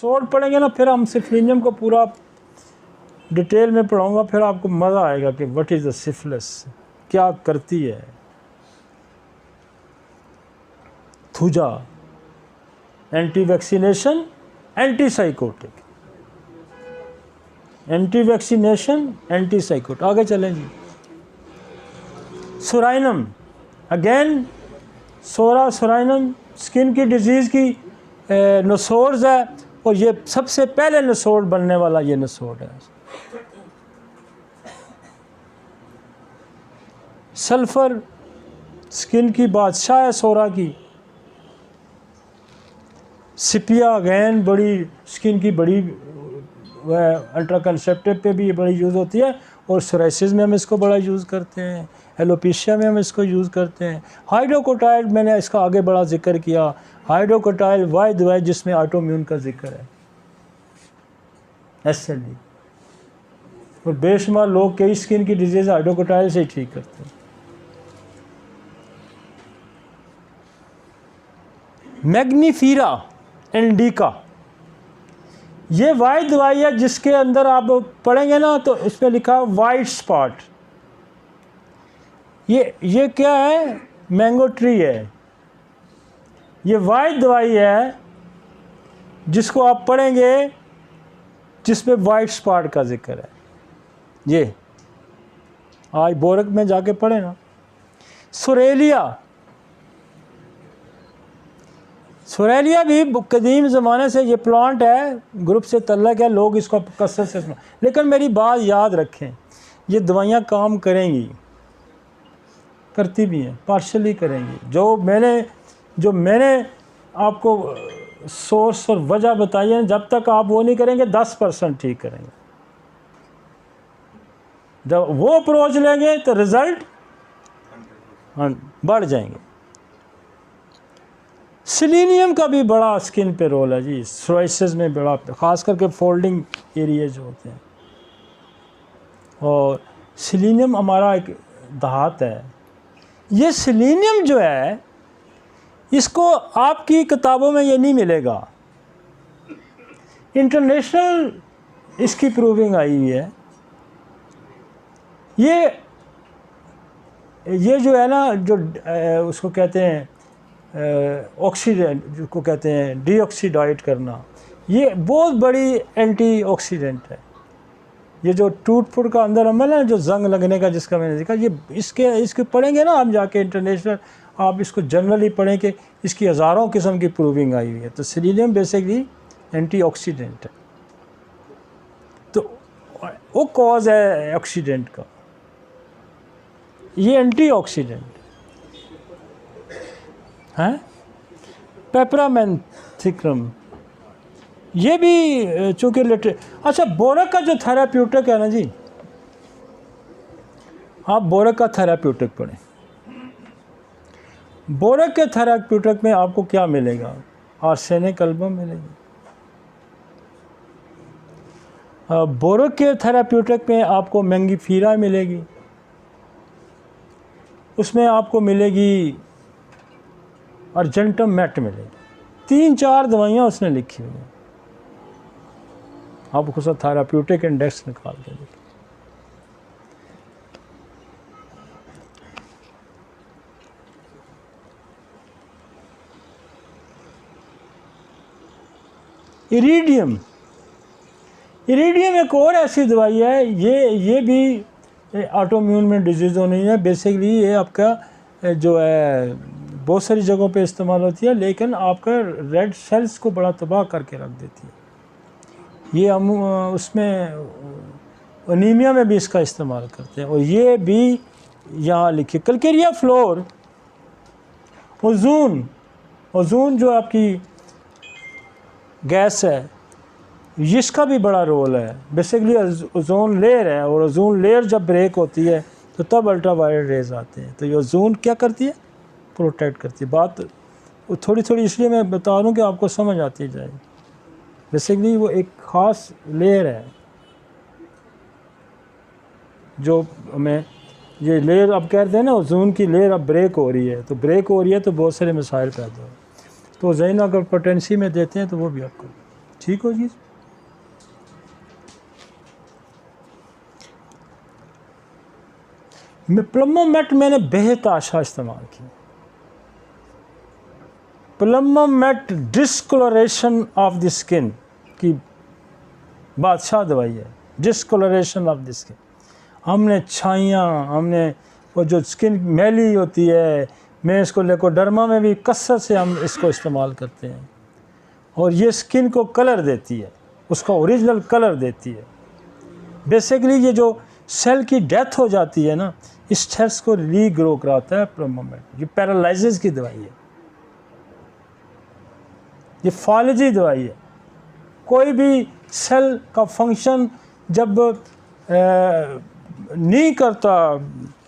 सोड पढ़ेंगे ना, फिर हम सिफिलिनियम को पूरा डिटेल में पढ़ाऊँगा, फिर आपको मज़ा आएगा कि व्हाट इज़ द सिफिलिस, क्या करती है। Thuja, anti vaccination, anti psychotic, anti vaccination, anti psychotic. आगे चलें जी। सोराइनम, अगेन सोराइनम स्किन की डिजीज़ की नसोर्स है, और ये सबसे पहले नसोर बनने वाला ये नसोर है। सल्फर स्किन की बादशाह है सोरा की। सिपिया अगेन बड़ी स्किन की बड़ी वह अल्ट्रा कंसेप्टिव पे भी ये बड़ी यूज़ होती है, और सोराइसिस में हम इसको बड़ा यूज़ करते हैं, एलोपेशिया में हम इसको यूज़ करते हैं। हाइड्रोकोटाइल, मैंने इसका आगे बड़ा जिक्र किया। हाइड्रोकोटाइल वह दवाई जिसमें ऑटोम्यून का जिक्र है, SLE, और बेशुमार लोग कई स्किन की डिजीज़ हाइड्रोकोटाइल से ही ठीक करते हैं। मैग्नीफीरा इंडिका, ये वाइट दवाई है जिसके अंदर आप पढ़ेंगे ना तो इसमें लिखा है वाइट स्पॉट। ये क्या है? मैंगो ट्री है। ये वाइट दवाई है जिसको आप पढ़ेंगे जिसमें वाइट स्पॉट का जिक्र है। ये आज बोरक में जाके पढ़े ना। सोरेलिया भी कदीम ज़माने से ये प्लांट है, ग्रुप से तल्लक है, लोग इसको कसरत से सुना। लेकिन मेरी बात याद रखें, ये दवाइयाँ काम करेंगी, करती भी हैं, पार्शली करेंगी। जो मैंने आपको सोर्स और वजह बताई है, जब तक आप वो नहीं करेंगे 10% ठीक करेंगे। जब वो अप्रोच लेंगे तो रिज़ल्ट बढ़ जाएंगे। सेलेनियम का भी बड़ा स्किन पे रोल है जी, सोराइसिस में बड़ा, ख़ास करके फोल्डिंग एरिया जो होते हैं। और सेलेनियम हमारा एक धात है। ये सेलेनियम जो है, इसको आपकी किताबों में ये नहीं मिलेगा। इंटरनेशनल इसकी प्रूविंग आई हुई है। ये जो है ना, जो उसको कहते हैं ऑक्सीडेंट, जिसको कहते हैं डीऑक्सीडाइट करना, ये बहुत बड़ी एंटीऑक्सीडेंट है। ये जो टूट फूट का अंदर अमल है, जो जंग लगने का जिसका मैंने देखा, ये इसके पढ़ेंगे ना आप जाके इंटरनेशनल, आप इसको जनरली पढ़ें कि इसकी हज़ारों किस्म की प्रूविंग आई हुई है। तो सेलेनियम बेसिकली एंटीऑक्सीडेंट है, तो वो कॉज है ऑक्सीडेंट का, ये एंटीऑक्सीडेंट है। पेपरामेंथिक्रम, ये भी चूँकि अच्छा, बोरक का जो थेराप्यूटिक है ना जी, आप बोरक का थेराप्यूटिक पढ़ें। बोरक के थेराप्यूटिक में आपको क्या मिलेगा? आर्सेनिक एल्बम मिलेगी। बोरक के थेराप्यूटिक में आपको मैंगनीफीरा मिलेगी, उसमें आपको मिलेगी अर्जेंटम मेट मिलेगी। 3-4 दवाइयाँ उसने लिखी हुई हैं, आप उसका थेराप्यूटिक इंडेक्स निकाल के देखिए। इरिडियम एक और ऐसी दवाई है, ये भी ऑटोम्यून में डिजीज़ होनी है। बेसिकली ये आपका जो है बहुत सारी जगहों पे इस्तेमाल होती है, लेकिन आपका रेड सेल्स को बड़ा तबाह करके रख देती है। ये हम उसमें अनीमिया में भी इसका इस्तेमाल करते हैं। और ये भी यहाँ लिखिए, कल्केरिया फ्लोर, ओजोन जो आपकी गैस है, इसका भी बड़ा रोल है। बेसिकली ओजोन लेयर है, और ओजोन लेयर जब ब्रेक होती है तो तब अल्ट्रावायलेट रेज आते हैं। तो ये ओजोन क्या करती है? प्रोटेक्ट करती है। बात थोड़ी इसलिए मैं बता रहा हूँ कि आपको समझ आती जाएगी। बेसिकली वो एक ख़ास लेयर है जो हमें, ये लेयर अब कहते हैं ना, ओजोन की लेयर अब ब्रेक हो रही है, तो बहुत सारे मसाइल पैदा हो। तो ज़हन अगर पोटेंसी में देते हैं तो वो भी आपको ठीक होगी। प्लमोमेट मैंने बेहताशा इस्तेमाल की। प्लमोमेट डिस्कलरेशन ऑफ द स्किन की बादशाह दवाई है, डिस्कलरेशन ऑफ द स्किन। हमने छाइयाँ, हमने वो जो स्किन मैली होती है, मैं इसको लेकोडर्मा में भी कसरत से हम इसको इस्तेमाल करते हैं, और ये स्किन को कलर देती है, उसका ओरिजिनल कलर देती है। बेसिकली ये जो सेल की डेथ हो जाती है ना, इस सेल्स को रीग्रो कराता है प्लमोमेट। ये पैरालाइसिस की दवाई है, ये फालजी दवाई है। कोई भी सेल का फंक्शन जब नहीं करता,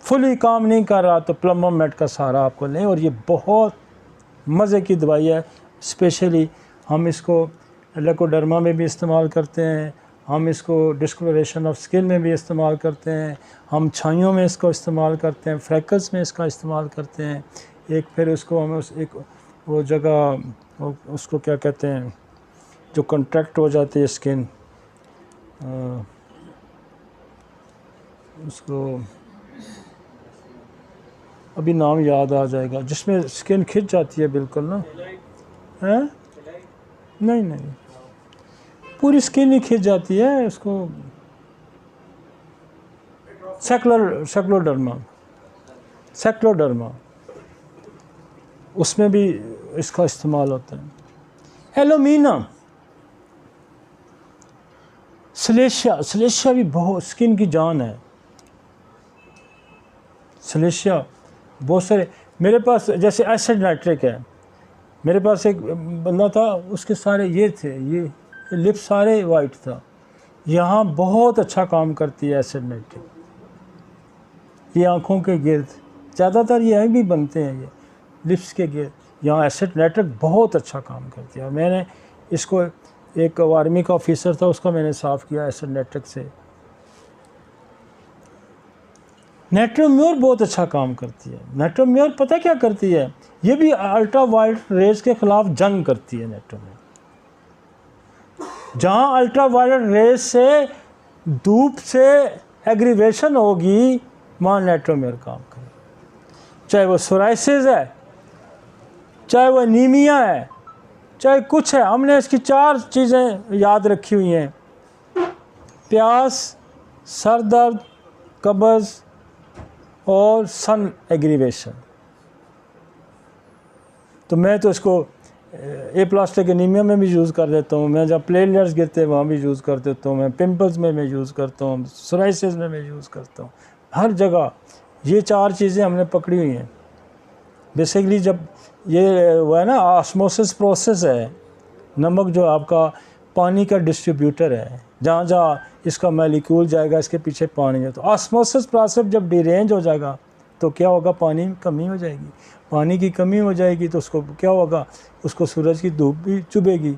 फुली काम नहीं कर रहा, तो प्लमोमेट का सहारा आपको लें। और ये बहुत मज़े की दवाई है। स्पेशली हम इसको लेकोडर्मा में भी इस्तेमाल करते हैं, हम इसको डिस्कलरेशन ऑफ स्किन में भी इस्तेमाल करते हैं, हम छाइयों में इसको इस्तेमाल करते हैं, फ्रैकल्स में इसका इस्तेमाल करते हैं। एक फिर उसको हमें एक वो जगह उसको क्या कहते हैं जो कॉन्ट्रैक्ट हो जाती है स्किन, उसको अभी नाम याद आ जाएगा, जिसमें स्किन खिंच जाती है बिल्कुल ना, है? नहीं, पूरी स्किन ही खिंच जाती है, उसको सेक्लोडर्मा, उसमें भी इसका इस्तेमाल होता है। एलोमीना, सलेशिया भी बहुत स्किन की जान है। सलेशिया बहुत सारे मेरे पास, जैसे एसिड नाइट्रिक है, मेरे पास एक बंदा था, उसके सारे ये थे, ये लिप सारे वाइट था। यहाँ बहुत अच्छा काम करती है एसिड नाइट्रिक। ये आँखों के गिर्द ज़्यादातर ये भी बनते हैं, ये लिप्स के गिर्द, यहाँ एसिड नाइट्रिक बहुत अच्छा काम करती है। मैंने इसको, एक आर्मी का ऑफिसर था, उसका मैंने साफ़ किया एसिड नाइट्रिक से। नाइट्रोम्योर बहुत अच्छा काम करती है। नाइट्रोम्योर पता क्या करती है, ये भी अल्ट्रा वायलेट रेज के ख़िलाफ़ जंग करती है। नाइट्रोम्योर जहाँ अल्ट्रा वायलेट रेज से, धूप से एग्रीवेशन होगी, वहाँ नाइट्रोम्योर काम करे। चाहे वो सोराइसिस है, चाहे वो एनीमिया है, चाहे कुछ है। हमने इसकी 4 चीज़ें याद रखी हुई हैं: प्यास, सर दर्द, कब्ज़ और सन एग्रीवेशन। तो मैं तो इसको एप्लास्टिक एनीमिया में भी यूज़ कर देता हूँ, मैं जब प्लेटलेट्स गिरते हैं वहाँ भी यूज़ कर देता हूँ, मैं पिंपल्स में मैं यूज़ करता हूँ, सोराइसिस में मैं यूज़ करता हूँ, हर जगह ये 4 चीज़ें हमने पकड़ी हुई हैं। बेसिकली जब ये वो है ना, ऑस्मोसिस प्रोसेस है, नमक जो आपका पानी का डिस्ट्रीब्यूटर है, जहाँ जहाँ इसका मॉलिक्यूल जाएगा, इसके पीछे पानी है। तो ऑस्मोसिस प्रोसेस जब डिरेंज हो जाएगा तो क्या होगा, पानी की कमी हो जाएगी। पानी की कमी हो जाएगी तो उसको क्या होगा, उसको सूरज की धूप भी चुभेगी,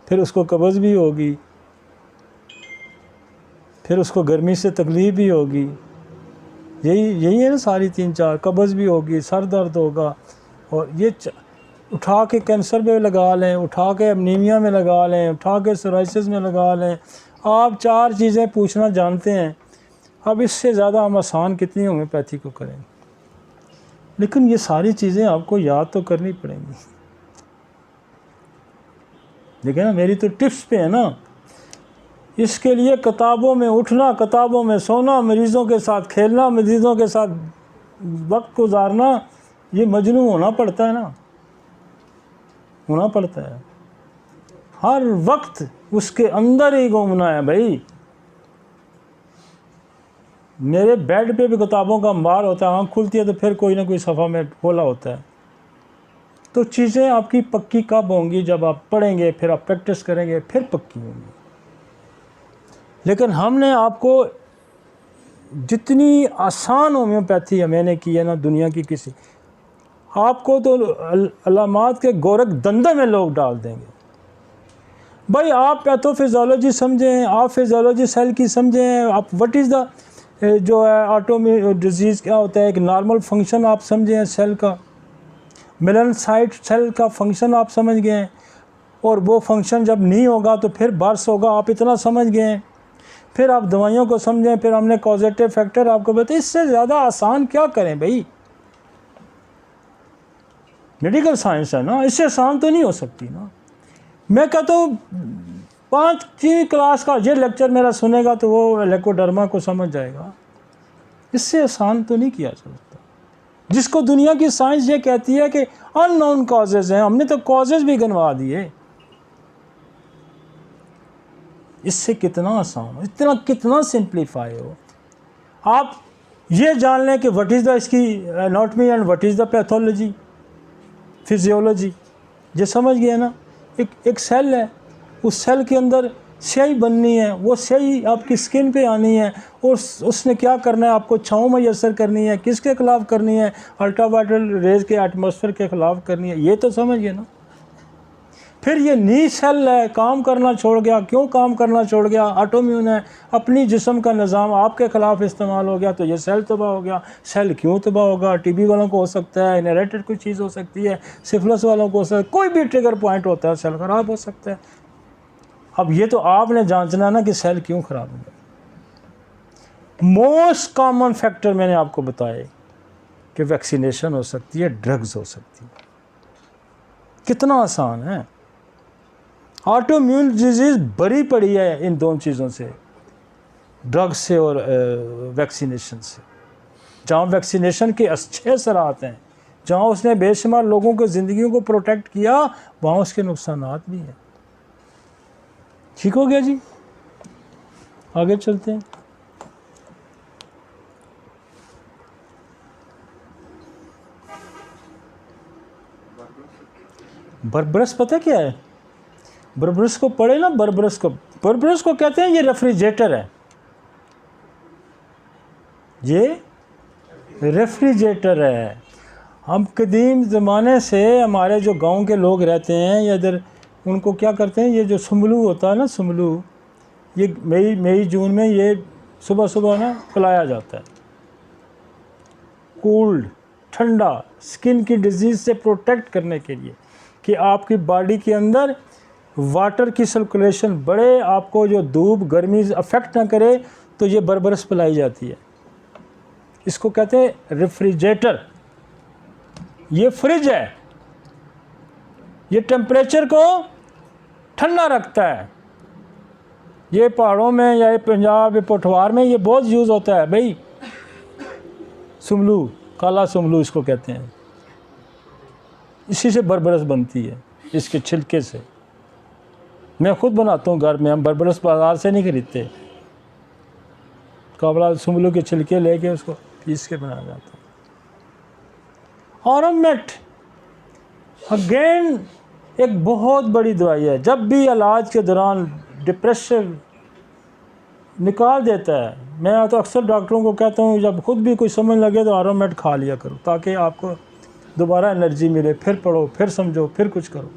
फिर उसको कब्ज़ भी होगी, फिर उसको गर्मी से तकलीफ़ भी होगी। यही है ना, सारी 3-4, कब्ज़ भी होगी, सर दर्द होगा। और ये उठा के कैंसर में लगा लें, उठा के एनीमिया में लगा लें, उठा के सोराइसिस में लगा लें। आप 4 चीज़ें पूछना जानते हैं। अब इससे ज़्यादा हम आसान कितनी होम्योपैथी को करें, लेकिन ये सारी चीज़ें आपको याद तो करनी पड़ेंगी। देखिए ना, मेरी तो टिप्स पे है ना। इसके लिए किताबों में उठना, किताबों में सोना, मरीज़ों के साथ खेलना, मरीज़ों के साथ वक्त गुजारना, ये मजनू होना पड़ता है ना, होना पड़ता है। हर वक्त उसके अंदर ही घूमना है भाई। मेरे बेड पे भी किताबों का अंबार होता है, आँख खुलती है तो फिर कोई ना कोई सफ़ा में खोला होता है। तो चीज़ें आपकी पक्की कब होंगी, जब आप पढ़ेंगे, फिर आप प्रैक्टिस करेंगे, फिर पक्की होंगी। लेकिन हमने आपको जितनी आसान होम्योपैथी मैंने की है ना दुनिया की किसी, आपको तो अलामात के गोरख धंधे में लोग डाल देंगे। भाई आप पैथोफिजियोलॉजी समझें, आप फिजियोलॉजी सेल की समझें, आप व्हाट इज़ द जो है ऑटोइम्यून डिजीज़ क्या होता है, एक नॉर्मल फंक्शन आप समझें सेल का, मेलानोसाइट सेल का फंक्शन आप समझ गए हैं। और वो फंक्शन जब नहीं होगा तो फिर बर्स होगा। आप इतना समझ गए हैं, फिर आप दवाइयों को समझें, फिर हमने कॉजेटिव फैक्टर आपको बताया। इससे ज़्यादा आसान क्या करें भाई? मेडिकल साइंस है ना, इससे आसान तो नहीं हो सकती ना। मैं कहता हूँ 5वीं क्लास का ये लेक्चर मेरा सुनेगा तो वो इलेक्ट्रोडर्मा को समझ जाएगा। इससे आसान तो नहीं किया जा सकता। जिसको दुनिया की साइंस ये कहती है कि अननोन कॉजेज हैं, हमने तो कॉजेज भी गिनवा दिए। इससे कितना आसान हो, इतना कितना सिंप्लीफाई हो। आप ये जान लें कि व्हाट इज़ द इसकी anatomy and what is the pathology, physiology. ये समझ गए ना? एक सेल है, उस सेल के अंदर स्याही बननी है, वो स्याही आपकी स्किन पे आनी है, और उसने क्या करना है, आपको छाँव में असर करनी है। किसके खिलाफ करनी है? अल्ट्रावायलेट रेज के एटमॉस्फेयर के खिलाफ करनी है। ये तो समझ गए ना? फिर ये नी सेल है, काम करना छोड़ गया। क्यों काम करना छोड़ गया? ऑटोइम्यून है, अपनी जिस्म का निज़ाम आपके ख़िलाफ़ इस्तेमाल हो गया, तो ये सेल तबाह हो गया। सेल क्यों तबाह होगा? टीबी वालों को हो सकता है, इनहेरिटेड कोई चीज़ हो सकती है, सिफिलिस वालों को हो सकता है, कोई भी ट्रिगर पॉइंट होता है, सेल ख़राब हो सकता है। अब ये तो आपने जांचना ना कि सेल क्यों ख़राब हो गया। मोस्ट कॉमन फैक्टर मैंने आपको बताया कि वैक्सीनेशन हो सकती है, ड्रग्स हो सकती है। कितना आसान है। ऑटोइम्यून डिजीज़ बड़ी पड़ी है इन दोनों चीज़ों से, ड्रग्स से और वैक्सीनेशन से। जहाँ वैक्सीनेशन के अच्छे असरात हैं, जहाँ उसने बेशुमार लोगों की ज़िंदगियों को प्रोटेक्ट किया, वहाँ उसके नुकसानात भी हैं। ठीक हो गया जी, आगे चलते हैं। बरबरस पता क्या है? बरबरस को पढ़े ना, बरबरस को कहते हैं ये रेफ्रिजरेटर है। ये रेफ्रिजरेटर है। हम कदीम ज़माने से हमारे जो गांव के लोग रहते हैं या इधर, उनको क्या करते हैं, ये जो सुमलू होता है ना, सुमलू, ये मई जून में ये सुबह सुबह ना पिलाया जाता है। कूल्ड, ठंडा, स्किन की डिजीज़ से प्रोटेक्ट करने के लिए कि आपकी बॉडी के अंदर वाटर की सर्कुलेशन बढ़े, आपको जो धूप गर्मी अफेक्ट ना करे, तो ये बरबरस पिलाई जाती है। इसको कहते हैं रेफ्रिजरेटर। ये फ्रिज है, ये टेम्परेचर को ठंडा रखता है। ये पहाड़ों में या ये पंजाब, ये पोठवार में ये बहुत यूज़ होता है भाई। सुमलू, काला सुमलू इसको कहते हैं। इसी से बरबरस बनती है, इसके छिलके से। मैं खुद बनाता हूँ घर में। हम बरबरस बाज़ार से नहीं खरीदते, काबला सुमलू के छिलके लेके उसको पीस के बनाया जाता है। ऑरोमेट अगेन एक बहुत बड़ी दवाई है। जब भी इलाज के दौरान डिप्रेशन निकाल देता है, मैं तो अक्सर डॉक्टरों को कहता हूँ जब खुद भी कोई समझ लगे तो ऑरोमेट खा लिया करो, ताकि आपको दोबारा एनर्जी मिले, फिर पढ़ो, फिर समझो, फिर कुछ करो।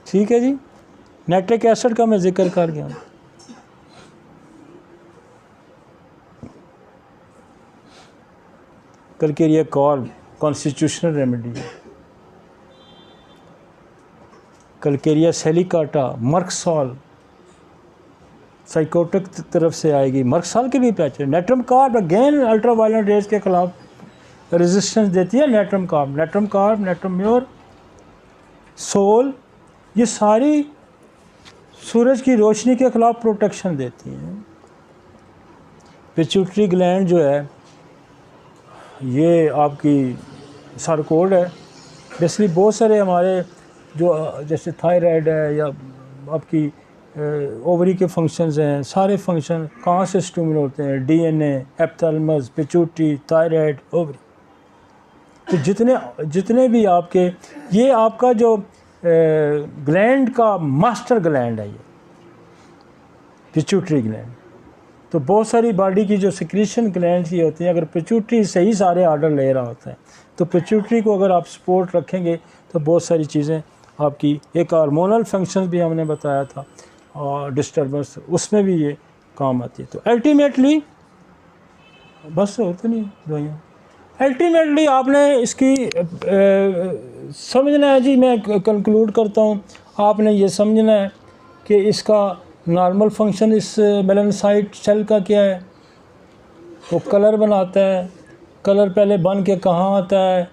ठीक है जी। नाइट्रिक एसिड का मैं जिक्र कर गया हूँ। कलकेरिया कॉर्ब कॉन्स्टिट्यूशनल रेमेडी है। कलकेरिया सेलिकाटा, मर्कसॉल साइकोटिक तरफ से आएगी। मर्कसॉल के भी patch. Natrum carb again ultraviolet rays के खिलाफ रेजिस्टेंस देती है। नेट्रम कार्ब, नेट्रम्योर, सोल, ये सारी सूरज की रोशनी के ख़िलाफ़ प्रोटेक्शन देती हैं। पिट्यूटरी ग्लैंड जो है ये आपकी सार्कोड है। बेसिकली बहुत सारे हमारे जो जैसे थायराइड है या आपकी ओवरी के फंक्शंस हैं, सारे फंक्शन कहाँ से स्टिमुलेट होते हैं? DNA, epithalamus, pituitary, thyroid, ovary. तो जितने भी आपके, ये आपका जो ग्लैंड का मास्टर ग्लैंड है ये पिट्यूटरी ग्लैंड। तो बहुत सारी बॉडी की जो सिक्रीशन ग्लैंड की होती हैं, अगर पिट्यूटरी सही सारे आर्डर ले रहा होता है तो पिट्यूटरी को अगर आप सपोर्ट रखेंगे तो बहुत सारी चीज़ें आपकी, एक हार्मोनल फंक्शन भी हमने बताया था और डिस्टर्बेंस, उसमें भी ये काम आती है। तो अल्टीमेटली बस होती नहीं दवाइयाँ। अल्टीमेटली आपने इसकी समझना है जी, मैं कंक्लूड करता हूँ, आपने ये समझना है कि इसका नॉर्मल फंक्शन इस मेलानोसाइट सेल का क्या है। वो कलर बनाता है, कलर पहले बन के कहाँ आता है,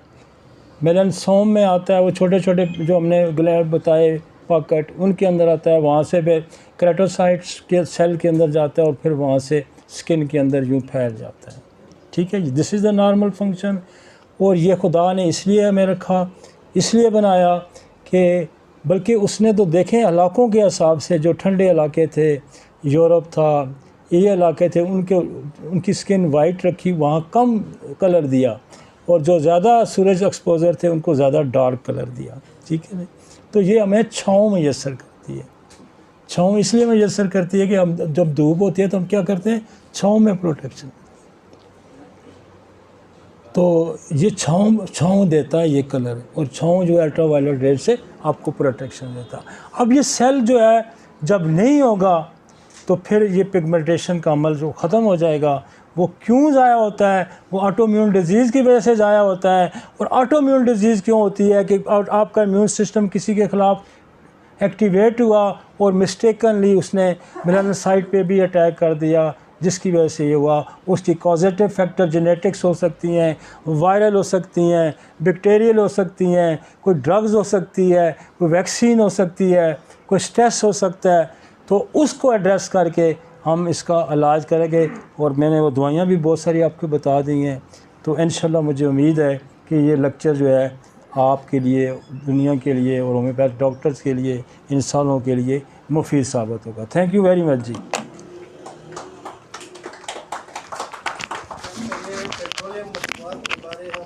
मेलानोसोम में आता है, वो छोटे छोटे जो हमने ग्लैंड बताए पॉकेट, उनके अंदर आता है, वहाँ से फिर केराटोसाइट्स के सेल के अंदर जाता है और फिर वहाँ से स्किन के अंदर यूँ फैल जाता है। ठीक है जी, this is the normal function. और ये खुदा ने इसलिए हमें रखा, इसलिए बनाया कि बल्कि उसने तो देखें इलाकों के हिसाब से, जो ठंडे इलाके थे, यूरोप था, ये इलाके थे, उनकी स्किन वाइट रखी, वहाँ कम कलर दिया, और जो ज़्यादा सूरज एक्सपोजर थे उनको ज़्यादा डार्क कलर दिया। ठीक है ना। तो ये हमें छाँव मैसर करती है। छाँव इसलिए मैसर करती है कि हम जब धूप होती है तो हम क्या करते हैं, छाँव में प्रोटेक्शन। तो ये छाँव देता है ये कलर, और छाँव जो है अल्ट्रावायलेट रेज से आपको प्रोटेक्शन देता है। अब ये सेल जो है जब नहीं होगा तो फिर ये पिगमेंटेशन का अमल जो ख़त्म हो जाएगा। वो क्यों ज़ाया होता है, वो ऑटोइम्यून डिजीज़ की वजह से ज़ाया होता है। और ऑटोइम्यून डिजीज़ क्यों होती है कि आपका इम्यून सिस्टम किसी के ख़िलाफ़ एक्टिवेट हुआ और मिस्टेकनली उसने मेलानोसाइट पे भी अटैक कर दिया, जिसकी वजह से ये हुआ। उसकी कॉजेटिव फैक्टर जेनेटिक्स हो सकती हैं, वायरल हो सकती हैं, बैक्टीरियल हो सकती हैं, कोई ड्रग्स हो सकती है, कोई वैक्सीन हो सकती है, कोई स्ट्रेस हो सकता है। तो उसको एड्रेस करके हम इसका इलाज करेंगे, और मैंने वो दवाइयाँ भी बहुत सारी आपको बता दी हैं। तो इंशाल्लाह मुझे उम्मीद है कि ये लेक्चर जो है आपके लिए, दुनिया के लिए और होम्योपैथ डॉक्टर्स के लिए, इंसानों के लिए मुफीद साबित होगा। Thank you very much ji.